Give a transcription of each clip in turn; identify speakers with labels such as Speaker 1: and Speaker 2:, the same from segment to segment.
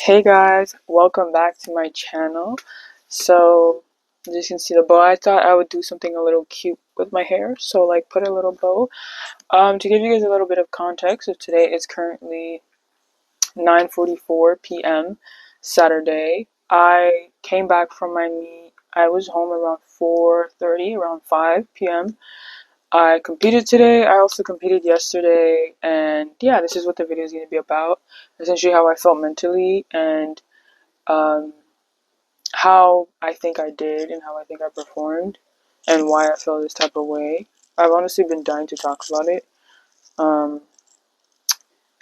Speaker 1: Hey guys, welcome back to my channel. So, as you can see the bow, I thought I would do something a little cute with my hair. So like put a little bow. To give you guys a little bit of context, so today is currently 9:44 p.m. Saturday. I came back from my meet. I was home around 4:30, around 5 p.m. I competed today. I also competed yesterday, and yeah, this is what the video is going to be about. Essentially, how I felt mentally and um, how I think I did and how I think I performed and why I felt this type of way. I've honestly been dying to talk about it. Um,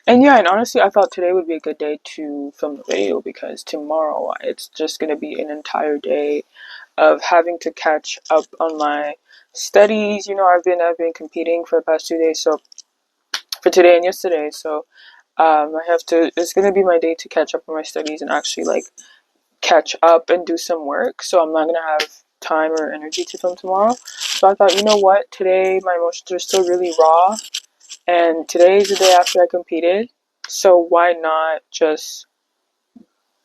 Speaker 1: and yeah, and honestly, I thought today would be a good day to film the video because tomorrow it's just going to be an entire day of having to catch up on my studies. You know, I've been competing for the past 2 days, so for today and yesterday. So I have to. It's going to be my day to catch up on my studies and actually like catch up and do some work. So I'm not gonna have time or energy to film tomorrow. So I thought, you know what? Today my emotions are still really raw, and today is the day after I competed. So why not just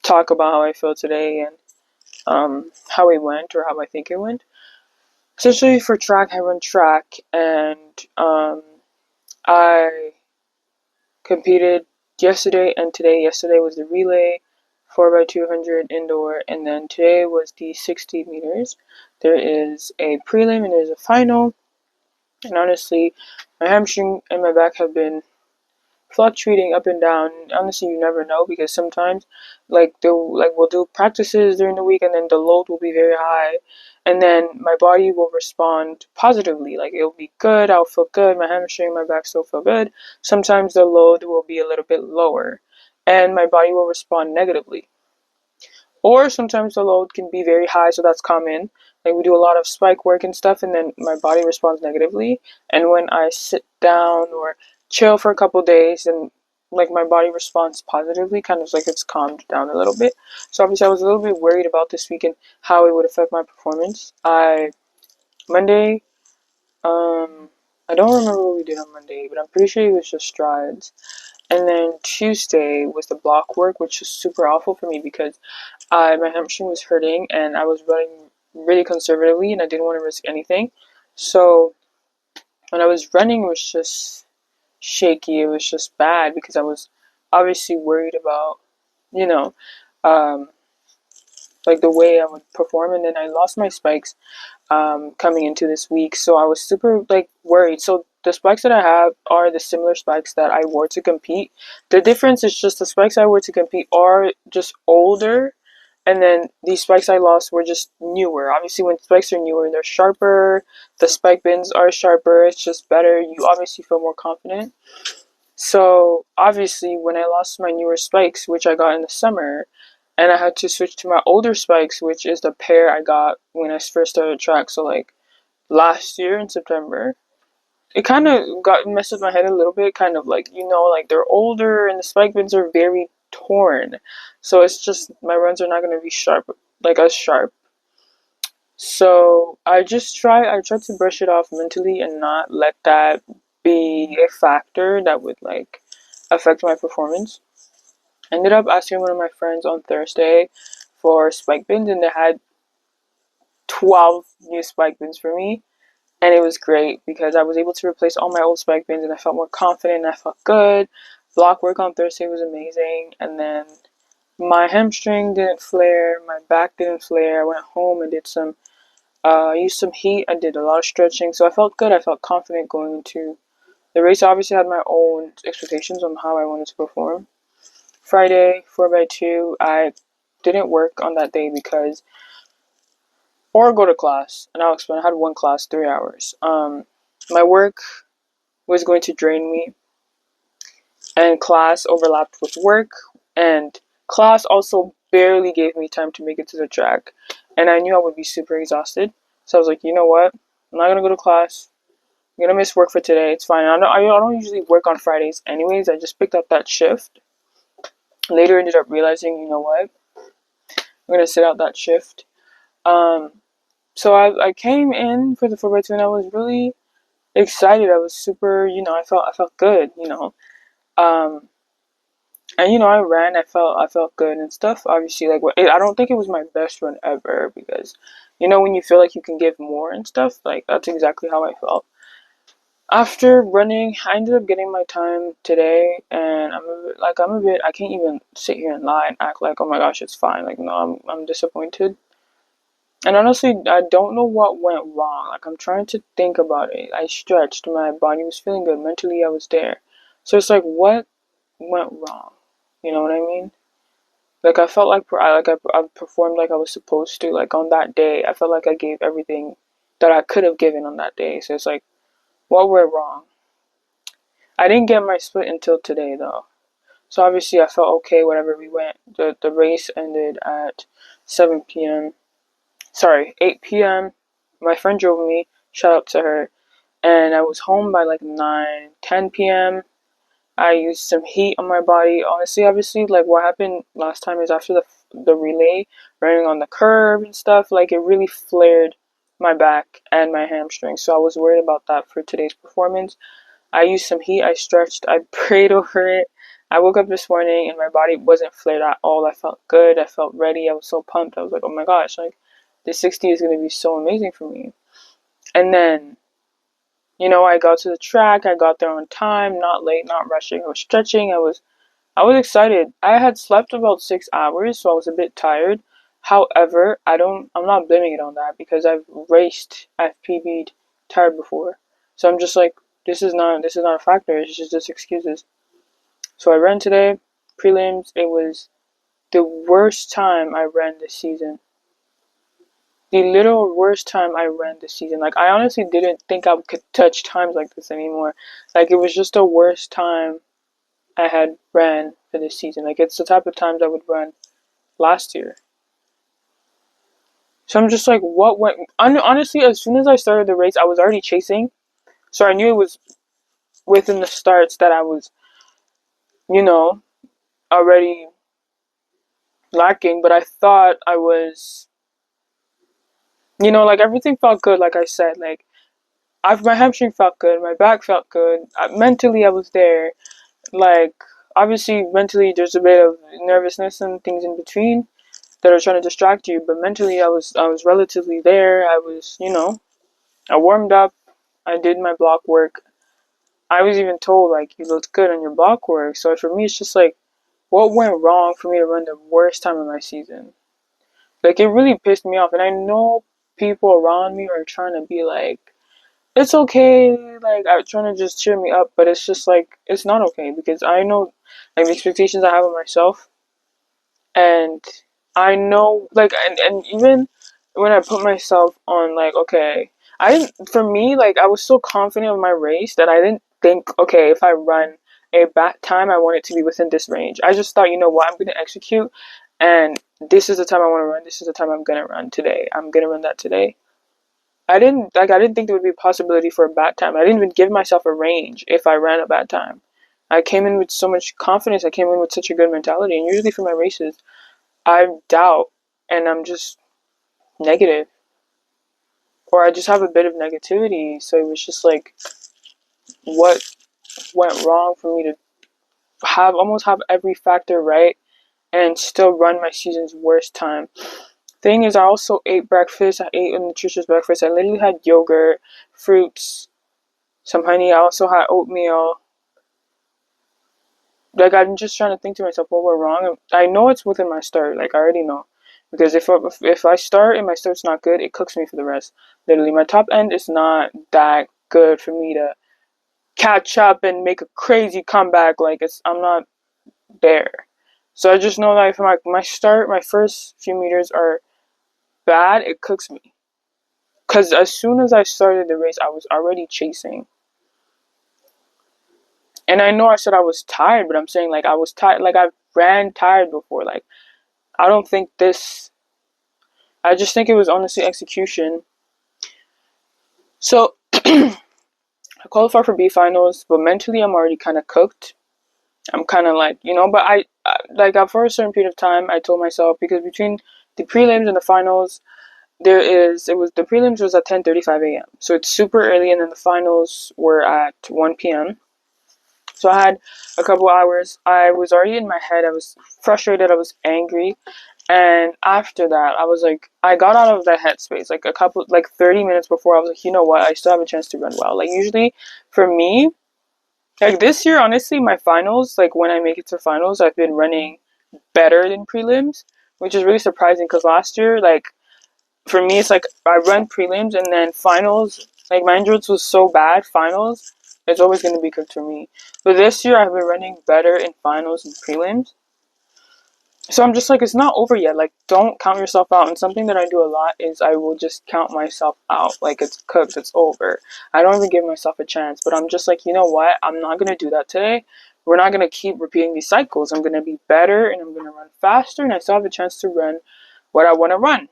Speaker 1: talk about how I feel today and how it went or how I think it went. Essentially, for track, I run track, and I competed yesterday and today. Yesterday was the relay, 4x200 indoor, and then today was the 60 meters. There is a prelim and there's a final. And honestly, my hamstring and my back have been fluctuating up and down. Honestly, you never know because sometimes, we'll do practices during the week, and then the load will be very high, and then my body will respond positively. Like it'll be good, I'll feel good, my hamstring, my back still feel good. Sometimes the load will be a little bit lower, and my body will respond negatively. Or sometimes the load can be very high, so that's common. Like we do a lot of spike work and stuff, and then my body responds negatively. And when I sit down or chill for a couple days, and like my body responds positively, kind of like it's calmed down a little bit. So obviously, I was a little bit worried about this week and how it would affect my performance. Monday, I don't remember what we did on Monday, but I'm pretty sure it was just strides. And then Tuesday was the block work, which was super awful for me because my hamstring was hurting and I was running really conservatively and I didn't want to risk anything. So when I was running, it was just shaky. It was just bad because I was obviously worried about, you know, um, like the way I would perform. And then I lost my spikes coming into this week, so I was super like worried. So the spikes that I have are the similar spikes that I wore to compete. The difference is just the spikes I wore to compete are just older, and then these spikes I lost were just newer. Obviously, when spikes are newer, they're sharper. The spike bins are sharper. It's just better. You obviously feel more confident. So obviously, when I lost my newer spikes, which I got in the summer, and I had to switch to my older spikes, which is the pair I got when I first started track. So like last year in September, it kind of got messed with my head a little bit. Kind of like like they're older and the spike bins are very torn, so it's just my runs are not going to be sharp like as sharp. So I tried to brush it off mentally and not let that be a factor that would like affect my performance. I ended up asking one of my friends on Thursday for spike bins, and they had 12 new spike bins for me. And it was great because I was able to replace all my old spike bins and I felt more confident and I felt good. Block work on Thursday was amazing. And then my hamstring didn't flare, my back didn't flare. I went home and did used some heat. I did a lot of stretching. So I felt good. I felt confident going into the race. I obviously had my own expectations on how I wanted to perform. Friday, 4x2, I didn't work on that day because, or go to class, and I'll explain. I had one class, 3 hours. My work was going to drain me, and class overlapped with work, and class also barely gave me time to make it to the track, and I knew I would be super exhausted. So I was like, you know what? I'm not gonna go to class. I'm gonna miss work for today. It's fine. I don't usually work on Fridays, anyways. I just picked up that shift. Later, ended up realizing, you know what? I'm gonna sit out that shift. Um, so I came in for the 4x2 and I was really excited. I was super, I felt good, Um, And I ran. I felt good and stuff. Obviously, like I don't think it was my best run ever because, when you feel like you can give more and stuff, like that's exactly how I felt. After running, I ended up getting my time today, and I'm a bit. I can't even sit here and lie and act like, oh my gosh, it's fine. Like, no, I'm disappointed. And honestly, I don't know what went wrong. Like, I'm trying to think about it. I stretched, my body was feeling good. Mentally, I was there. So it's like, what went wrong? You know what I mean? Like, I felt like I performed like I was supposed to. Like on that day, I felt like I gave everything that I could have given on that day. So it's like, what went wrong? I didn't get my split until today though. So obviously I felt okay whenever we went. The race ended at 7 p.m. Sorry, 8 p.m. My friend drove me. Shout out to her. And I was home by like 9, 10 p.m. I used some heat on my body. Honestly, obviously, like what happened last time is after the relay, running on the curve and stuff, like it really flared my back and my hamstring. So I was worried about that for today's performance. I used some heat, I stretched, I prayed over it. I woke up this morning and my body wasn't flared at all. I felt good, I felt ready, I was so pumped. I was like, oh my gosh, like this 60 is gonna be so amazing for me. And then, I got to the track, I got there on time, not late, not rushing, I was stretching, I was excited. I had slept about 6 hours, so I was a bit tired. However, I'm not blaming it on that because I've PB'd tired before. So I'm just like, this is not a factor, it's just excuses. So I ran today, prelims, it was the worst time I ran this season. The literal worst time I ran this season. Like I honestly didn't think I could touch times like this anymore. Like it was just the worst time I had ran for this season. Like it's the type of times I would run last year. So I'm just like, what went? Honestly, as soon as I started the race, I was already chasing. So I knew it was within the starts that I was, you know, already lacking. But I thought I was, like everything felt good. Like I said, like my hamstring felt good, my back felt good. Mentally, I was there. Like obviously, mentally, there's a bit of nervousness and things in between that are trying to distract you. But mentally, I was relatively there. I warmed up. I did my block work. I was even told like you looked good on your block work. So for me, it's just like, what went wrong for me to run the worst time of my season? Like it really pissed me off, and I know people around me are trying to be like, it's okay, like I'm trying to just cheer me up, but it's just like it's not okay because I know like the expectations I have of myself, and I know like and even when I put myself on like okay, I didn't for me like I was so confident of my race that I didn't think okay if I run a bad time I want it to be within this range. I just thought what I'm gonna execute, and this is the time I want to run. This is the time I'm gonna run today. I'm gonna run that today. I didn't think there would be a possibility for a bad time. I didn't even give myself a range if I ran a bad time. I came in with so much confidence. I came in with such a good mentality, and usually for my races I doubt and I'm just negative, or I just have a bit of negativity. So it was just like, what went wrong for me to almost have every factor right and still run my season's worst time? Thing is, I also ate breakfast. I ate a nutritious breakfast. I literally had yogurt, fruits, some honey. I also had oatmeal. Like I'm just trying to think to myself what went wrong. I know it's within my start. Like I already know, because if I start and my start's not good, it cooks me for the rest. Literally, my top end is not that good for me to catch up and make a crazy comeback. Like I'm not there. So I just know that if my first few meters are bad, it cooks me. Cause as soon as I started the race, I was already chasing. And I know I said I was tired, but I'm saying like I was tired. Like I've ran tired before. Like I don't think this. I just think it was honestly execution. So I qualified for B finals, but mentally I'm already kind of cooked. I'm kind of like but for a certain period of time I told myself, because between the prelims and the finals the prelims was at 10:35 a.m. So it's super early, and then the finals were at 1 p.m. So I had a couple hours. I was already in my head. I was frustrated. I was angry. And after that, I was like, I got out of that headspace like 30 minutes before. I was like, you know what? I still have a chance to run well. Like, usually for me, like this year, honestly, my finals, like when I make it to finals, I've been running better than prelims, which is really surprising because last year, like, for me, it's like I run prelims and then finals. Like my endurance was so bad, finals, it's always going to be good for me. But this year, I've been running better in finals and prelims. So I'm just like, it's not over yet. Like, don't count yourself out. And something that I do a lot is I will just count myself out. Like, it's cooked, it's over. I don't even give myself a chance. But I'm just like, you know what? I'm not going to do that today. We're not going to keep repeating these cycles. I'm going to be better and I'm going to run faster. And I still have a chance to run what I want to run.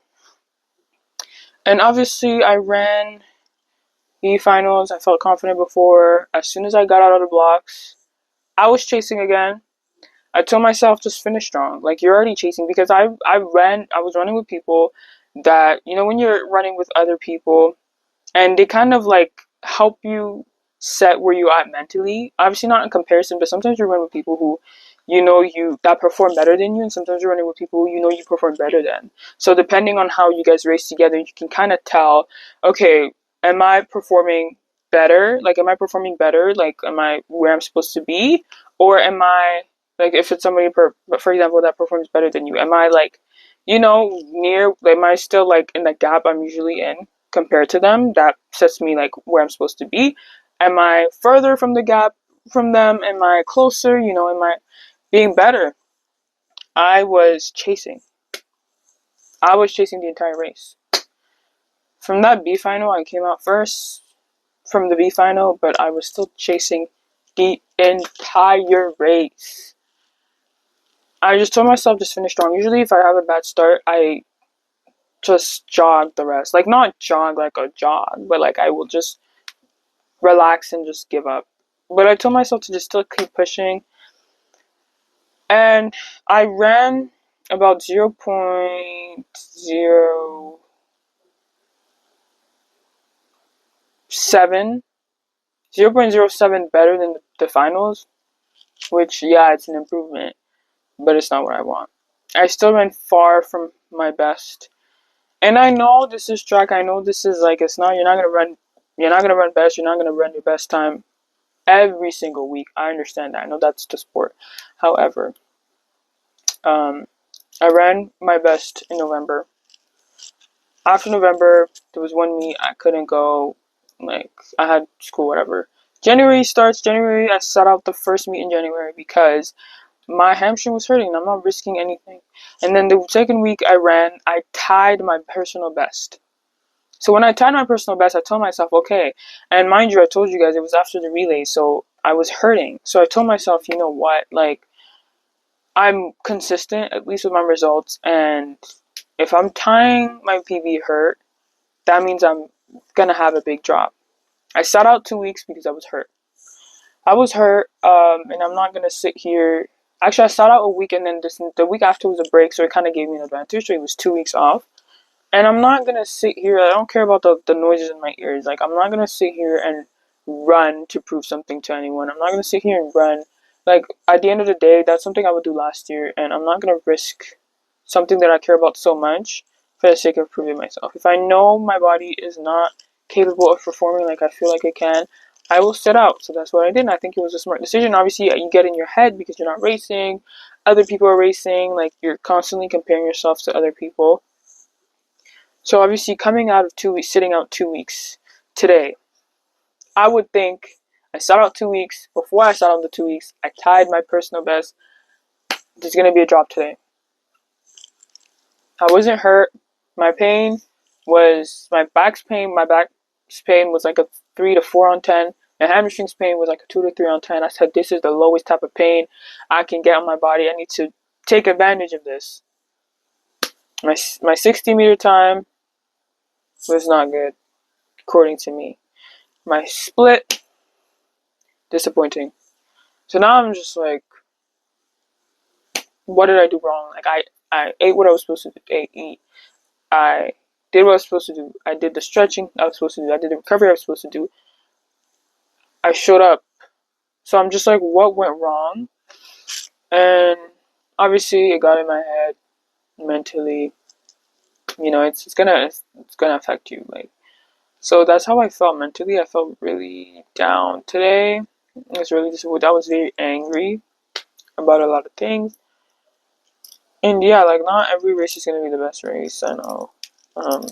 Speaker 1: And obviously, I ran E finals. I felt confident before. As soon as I got out of the blocks, I was chasing again. I told myself just finish strong. Like you're already chasing because I was running with people that, you know, when you're running with other people and they kind of like help you set where you are mentally. Obviously not in comparison, but sometimes you run with people who you know you that perform better than you, and sometimes you're running with people who you know you perform better than. So depending on how you guys race together, you can kind of tell, okay, am I performing better? Like am I performing better? Like am I where I'm supposed to be? Or am I like if it's somebody for example that performs better than you, am I like, you know, near, am I still like in the gap I'm usually in compared to them? That sets me like where I'm supposed to be. Am I further from the gap from them? Am I closer? You know, am I being better? I was chasing. I was chasing the entire race. From that B final, I came out first from the B final, but I was still chasing the entire race. I just told myself just finish strong. Usually, if I have a bad start, I just jog the rest. Like, not jog like a jog, but like I will just relax and just give up. But I told myself to just still keep pushing. And I ran about 0.07 better than the finals, which, yeah, it's an improvement, but it's not what I want. I still ran far from my best. And I know this is track. I know this is like, it's not, you're not gonna run best. You're not gonna run your best time every single week. I understand that. I know that's the sport. However, I ran my best in November. After November, there was one meet I couldn't go. Like, I had school, whatever. January starts. January, I set out the first meet in January because my hamstring was hurting and I'm not risking anything. And then the second week I ran, I tied my personal best. So when I tied my personal best, I told myself, okay. And mind you, I told you guys it was after the relay, so I was hurting. So I told myself, you know what, like, I'm consistent, at least with my results, and if I'm tying my PB hurt, that means I'm gonna have a big drop. I sat out 2 weeks because I was hurt. I was hurt, and I'm not gonna sit here. Actually, I sat out a week, and then the week after was a break, so it kind of gave me an advantage. So it was 2 weeks off. And I'm not gonna sit here. I don't care about the noises in my ears. Like, I'm not gonna sit here and run to prove something to anyone. I'm not gonna sit here and run. Like, at the end of the day, that's something I would do last year, and I'm not gonna risk something that I care about so much for the sake of proving myself. If I know my body is not capable of performing like I feel like it can, I will sit out. So that's what I did, and I think it was a smart decision. Obviously, you get in your head because you're not racing. Other people are racing. Like, you're constantly comparing yourself to other people. So obviously, coming out of 2 weeks, sitting out 2 weeks today, I would think I sat out 2 weeks. Before I sat out the 2 weeks, I tied my personal best. There's gonna be a drop today. I wasn't hurt. My pain was my back's pain. My back's pain was like a 3 to 4 on 10. My hamstrings pain was like a 2 to 3 on 10. I said, this is the lowest type of pain I can get on my body. I need to take advantage of this. My 60-meter time was not good, according to me. My split, disappointing. So now I'm just like, what did I do wrong? Like, I ate what I was supposed to eat. I did what I was supposed to do. I did the stretching I was supposed to do. I did the recovery I was supposed to do. I showed up So I'm just like, what went wrong? And obviously it got in my head mentally. You know, it's gonna affect you. Like, so that's how I felt mentally. I felt really down today. It was really disappointed. I was very angry about a lot of things. And yeah, like not every race is gonna be the best race. I know. Um,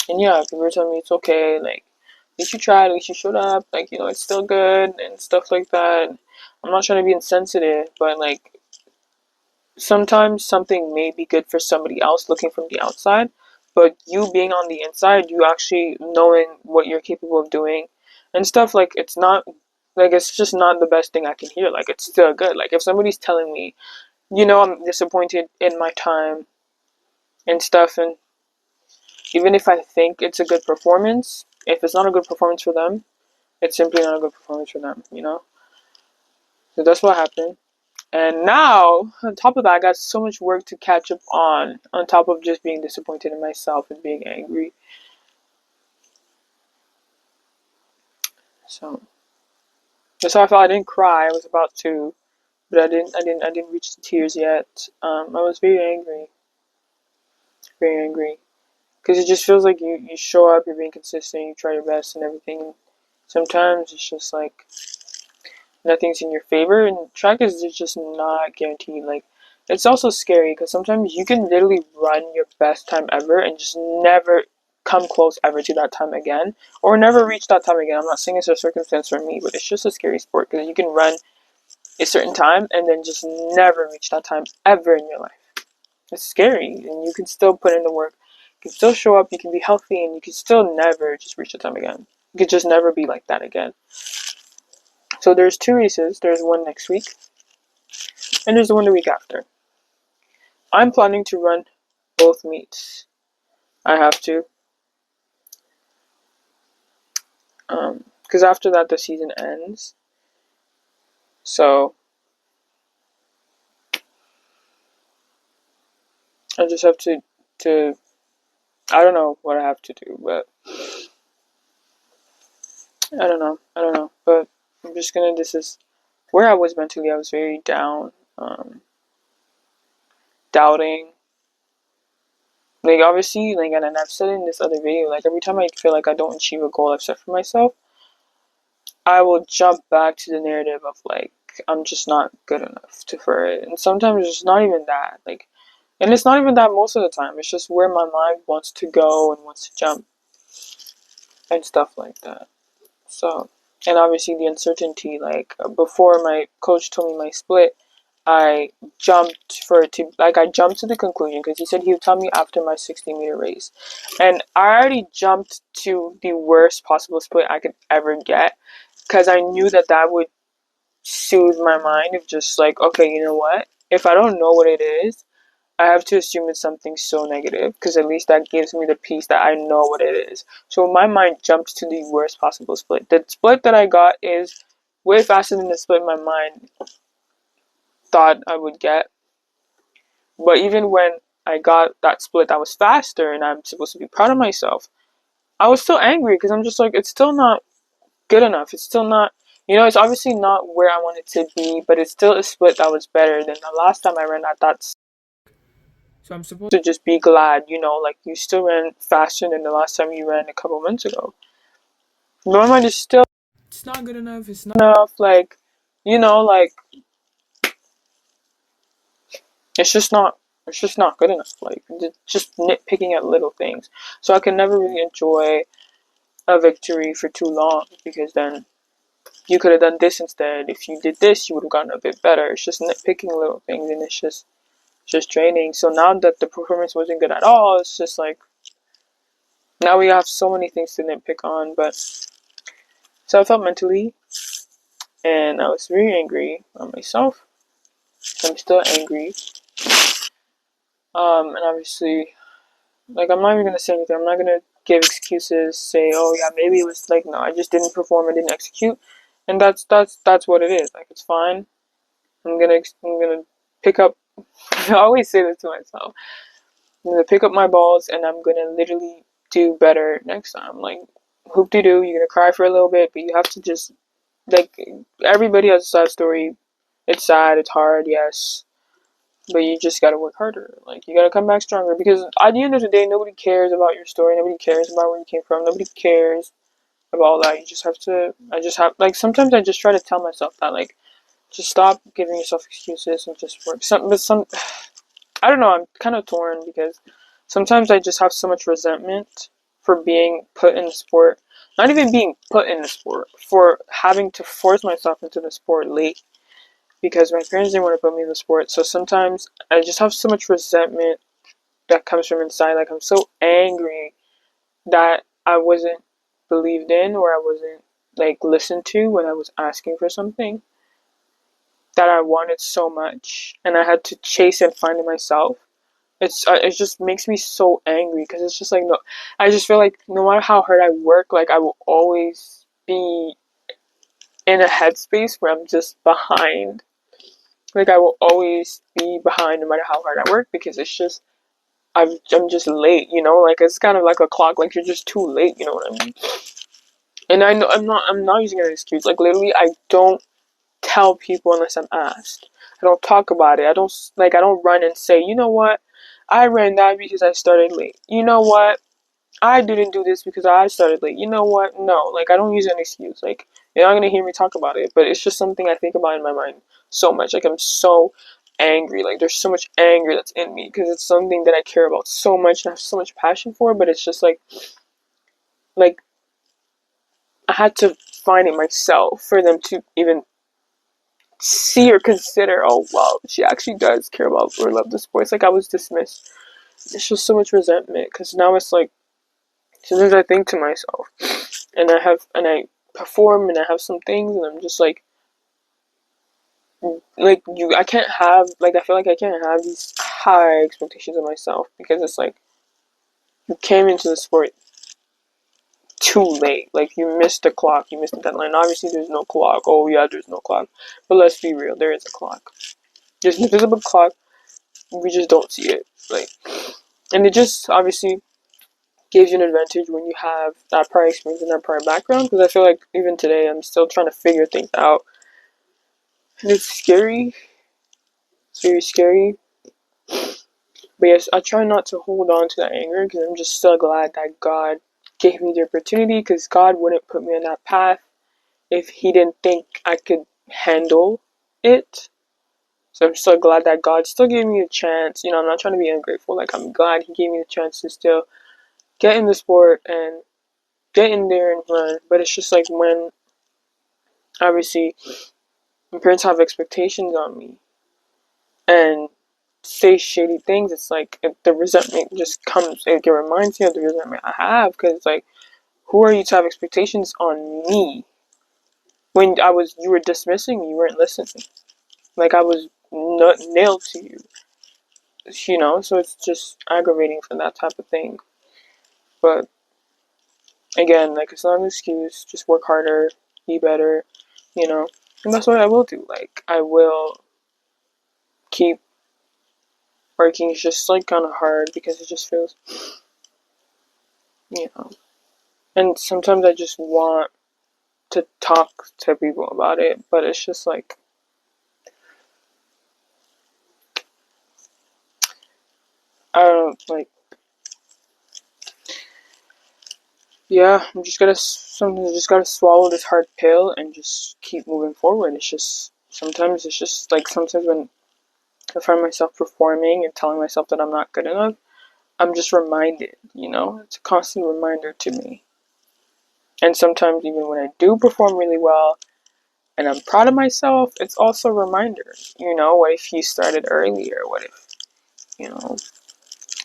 Speaker 1: and yeah, people were telling me it's okay. Like, at least you tried. At least you showed up. Like, you know, it's still good and stuff like that. I'm not trying to be insensitive, but like sometimes something may be good for somebody else looking from the outside, but you being on the inside, you actually knowing what you're capable of doing and stuff, like it's not like it's just not the best thing I can hear. Like it's still good. Like if somebody's telling me, you know, I'm disappointed in my time and stuff, and even if I think it's a good performance, if it's not a good performance for them, it's simply not a good performance for them, you know? So that's what happened. And now, on top of that, I got so much work to catch up on top of just being disappointed in myself and being angry. So that's how I felt. I didn't cry. I was about to, but I didn't reach the tears yet. I was very angry, because it just feels like you show up, you're being consistent, you try your best and everything. Sometimes it's just like nothing's in your favor, and track is just not guaranteed. Like, it's also scary because sometimes you can literally run your best time ever and just never come close ever to that time again, or never reach that time again. I'm not saying it's a circumstance for me, but it's just a scary sport because you can run a certain time and then just never reach that time ever in your life. It's scary, and you can still put in the work, you can still show up, you can be healthy, and you can still never just reach the time again. You could just never be like that again. So there's two races. There's one next week, and there's the one the week after. I'm planning to run both meets. I have to, because after that the season ends. So I just have to. I don't know what I have to do, but I don't know. I don't know. But I'm just gonna. This is where I was mentally. I was very down, doubting. Like obviously, like, and I've said in this other video, like every time I feel like I don't achieve a goal I've set for myself, I will jump back to the narrative of like I'm just not good enough to for it. And sometimes it's not even that. Like, and it's not even that most of the time. It's just where my mind wants to go and wants to jump and stuff like that. So, and obviously the uncertainty, like before my coach told me my split, I jumped for it to, like, I jumped to the conclusion because he said he would tell me after my 60-meter race. And I already jumped to the worst possible split I could ever get because I knew that that would soothe my mind of just like, okay, you know what? If I don't know what it is, I have to assume it's something so negative because at least that gives me the peace that I know what it is. So my mind jumped to the worst possible split. The split that I got is way faster than the split my mind thought I would get. But even when I got that split that was faster and I'm supposed to be proud of myself, I was still angry because I'm just like, it's still not good enough. It's still not, you know, it's obviously not where I want it to be, but it's still a split that was better than the last time I ran at that. So I'm supposed to just be glad, you know, like you still ran faster than the last time you ran a couple months ago. My mind is still, it's not good enough. It's not enough. Like, you know, like it's just not. It's just not good enough. Like just nitpicking at little things. So I can never really enjoy a victory for too long because then you could have done this instead. If you did this, you would have gotten a bit better. It's just nitpicking little things, and it's just draining. So now that the performance wasn't good at all, it's just like now we have so many things to nitpick on. But so I felt mentally, and I was very angry on myself. I'm still angry. And obviously, like I'm not even gonna say anything. I'm not gonna give excuses. Say, oh yeah, maybe it was like no, I just didn't perform. I didn't execute, and that's what it is. Like it's fine. I'm gonna pick up. I always say this to myself. I'm gonna pick up my balls, and I'm gonna literally do better next time. Like hoop de doo. You're gonna cry for a little bit, but you have to just like, everybody has a sad story. It's sad, it's hard, yes. But you just gotta work harder. Like, you gotta come back stronger. Because at the end of the day, nobody cares about your story. Nobody cares about where you came from. Nobody cares about all that. You just have to, like, sometimes I just try to tell myself that, like, just stop giving yourself excuses and just work. I don't know, I'm kind of torn because sometimes I just have so much resentment for being put in the sport. Not even being put in the sport, for having to force myself into the sport late because my parents didn't want to put me in the sport. So sometimes I just have so much resentment that comes from inside. Like, I'm so angry that I wasn't believed in, or I wasn't, like, listened to when I was asking for something that I wanted so much, and I had to chase and find it myself. It just makes me so angry because it's just like, no, I just feel like no matter how hard I work, like, I will always be in a headspace where I'm just behind. Like, I will always be behind no matter how hard I work because it's just I'm just late, you know. Like, it's kind of like a clock. Like, you're just too late. You know what I mean? And I know I'm not using an excuse. Like, literally, I don't tell people unless I'm asked. I don't talk about it. I don't run and say, you know what, I ran that because I started late. You know what, I didn't do this because I started late. You know what? No, like, I don't use an excuse. Like, you're not gonna hear me talk about it, but it's just something I think about in my mind so much. Like, I'm so angry. Like, there's so much anger that's in me because it's something that I care about so much and I have so much passion for. But it's just like I had to find it myself for them to even see or consider. Oh wow, she actually does care about or love the sports. Like, I was dismissed. It's just so much resentment because now it's like sometimes I think to myself, and I perform and I have some things and I'm just like you. I can't have, like, I feel like I can't have these high expectations of myself because it's like you came into the sport too late. Like, you missed the clock, you missed the deadline. Obviously, there's no clock. Oh yeah, there's no clock. But let's be real, there is a clock. There's an invisible clock. We just don't see it. Like, and it just obviously gives you an advantage when you have that prior experience and that prior background. Because I feel like even today, I'm still trying to figure things out, and it's scary. It's very scary. But yes, I try not to hold on to that anger because I'm just so glad that God gave me the opportunity. Because God wouldn't put me on that path if He didn't think I could handle it. So I'm so glad that God still gave me a chance. You know, I'm not trying to be ungrateful. Like, I'm glad He gave me the chance to still get in the sport and get in there and run. But it's just like when obviously my parents have expectations on me and say shady things, it's like the resentment just comes. It reminds me of the resentment I have because it's like, who are you to have expectations on me when you were dismissing me, you weren't listening. Like, I was not nailed to you, you know. So it's just aggravating for that type of thing. But again, like, it's not an excuse. Just work harder, be better, you know. And that's what I will do. Like, I will keep working. It's just like kind of hard because it just feels, you know. And sometimes I just want to talk to people about it, but it's just like, I don't like. Yeah, I'm just gotta sometimes just gotta swallow this hard pill and just keep moving forward. It's just sometimes it's just like sometimes when I find myself performing and telling myself that I'm not good enough, I'm just reminded, you know, it's a constant reminder to me. And sometimes even when I do perform really well and I'm proud of myself, it's also a reminder, you know, what if you started earlier? What if, you know?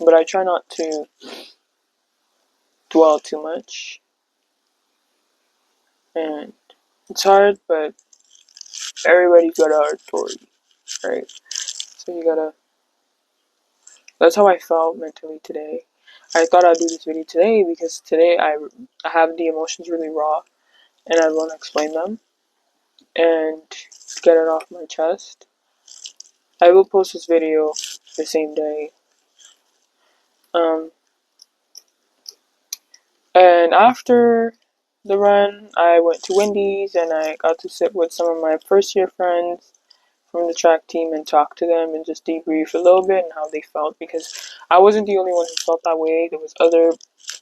Speaker 1: But I try not to dwell too much. And it's hard, but everybody's got a hard story, right? So you gotta. That's how I felt mentally today. I thought I'd do this video today because today I have the emotions really raw and I want to explain them and get it off my chest. I will post this video the same day. Um, and after the run, I went to Wendy's and I got to sit with some of my first year friends from the track team and talk to them and just debrief a little bit and how they felt, because I wasn't the only one who felt that way. There was other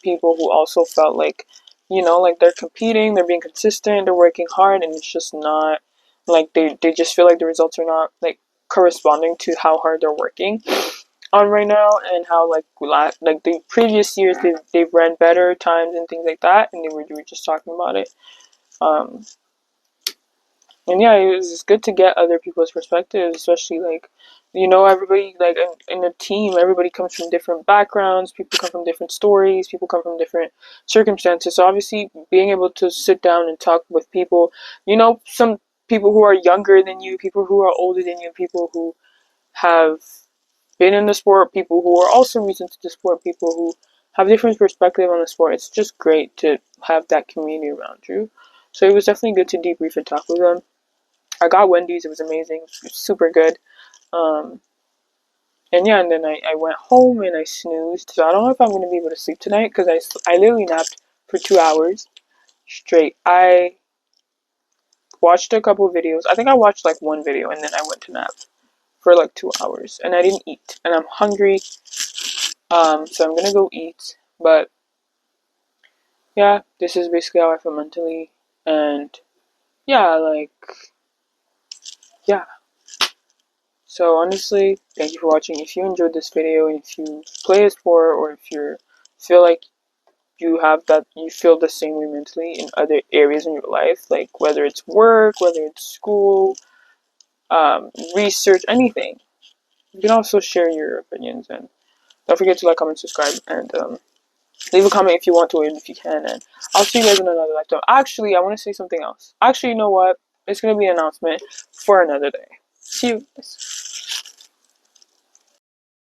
Speaker 1: people who also felt like, like they're competing, they're being consistent, they're working hard, and it's just not like they just feel like the results are not like corresponding to how hard they're working on right now, and how like the previous years they've ran better times and things like that, and they were just talking about it. Um, and yeah, it was good to get other people's perspectives, especially like, everybody like in a team, everybody comes from different backgrounds, people come from different stories, people come from different circumstances. So obviously being able to sit down and talk with people, some people who are younger than you, people who are older than you, people who have been in the sport, people who are also recent to the sport, people who have different perspective on the sport. It's just great to have that community around you. So it was definitely good to debrief and talk with them. I got Wendy's. It was amazing. It was super good. Um, and yeah, and then I went home and I snoozed. So I don't know if I'm going to be able to sleep tonight because I literally napped for 2 hours straight. I watched a couple videos. I think I watched like one video and then I went to nap for like 2 hours. And I didn't eat. And I'm hungry. So I'm going to go eat. But yeah, this is basically how I feel mentally. And yeah, yeah. So honestly, thank you for watching. If you enjoyed this video, if you play a sport, or if you feel like you feel the same way mentally in other areas in your life, like whether it's work, whether it's school, research, anything, you can also share your opinions. And don't forget to like, comment, subscribe, and leave a comment if you want to, and if you can. And I'll see you guys in another lifetime. Actually, I want to say something else. Actually, you know what? It's going to be an announcement for another day. See you guys.